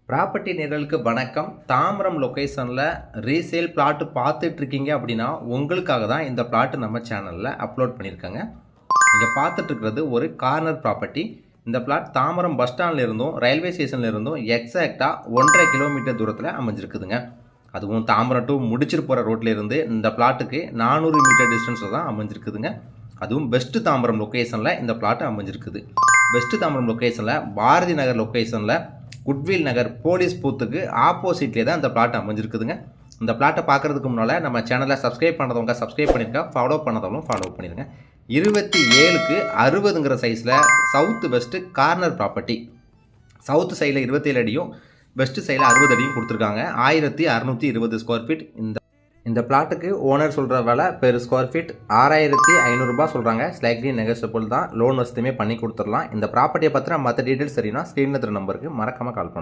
Property நேயர்களுக்கு வணக்கம். தாம்பரம் லொக்கேஷனில் ரீசேல் பிளாட்டு பார்த்துட்ருக்கீங்க அப்படின்னா உங்களுக்காக தான் இந்த பிளாட்டு நம்ம சேனலில் அப்லோட் பண்ணியிருக்கேங்க. நீங்கள் பார்த்துட்ருக்கிறது ஒரு கார்னர் ப்ராப்பர்ட்டி. இந்த பிளாட் தாம்பரம் பஸ் ஸ்டாண்டில் இருந்தும் ரயில்வே ஸ்டேஷனில் இருந்தும் எக்ஸாக்டாக 1.5 கிலோமீட்டர் தூரத்தில் அமைஞ்சிருக்குதுங்க. அதுவும் தாம்பரம் டு முடிச்சிட்டு போகிற ரோட்டில் இருந்து இந்த பிளாட்டுக்கு 400 மீட்டர் டிஸ்டன்ஸில் தான் அமைஞ்சிருக்குதுங்க. அதுவும் பெஸ்ட்டு தாம்பரம் லொக்கேஷனில் இந்த பிளாட்டு அமைஞ்சிருக்குது. பெஸ்ட்டு தாம்பரம் லொக்கேஷனில் பாரதி நகர் லொக்கேஷனில் குட்வில் நகர் போலீஸ் பூத்துக்கு ஆப்போசிட்லேயே தான் இந்த பிளாட் அமைஞ்சிருக்குதுங்க. இந்த பிளாட்டை பார்க்குறதுக்கு முன்னால் நம்ம சேனலை சப்ஸ்கிரைப் பண்ணதவங்க சப்ஸ்கிரைப் பண்ணியிருக்கா, ஃபாலோ பண்ணதவங்களும் ஃபாலோ பண்ணிடுங்க. 27க்கு 60ங்கிற சைஸில் south west corner property. South சைடில் 27 அடியும் வெஸ்ட்டு சைடில் 60 அடியும் கொடுத்துருக்காங்க. 1620 ஸ்கொயர் ஃபீட். இந்த பிளாட்டுக்கு ஓனர் சொல்கிற விலை பெர் ஸ்கொயர் ஃபீட் 6500 ரூபாய் சொல்கிறாங்க. ஸ்லைட்லி நெகோஷியபிள் தான். லோன் வசதியுமே பண்ணி கொடுத்துடலாம். இந்த ப்ராப்பர்ட்டியை பற்றின மற்ற டீட்டெயில்ஸ் சரினா ஸ்க்ரீனில் இருக்கிற நம்பருக்கு மறக்காமல் கால் பண்ணுங்கள்.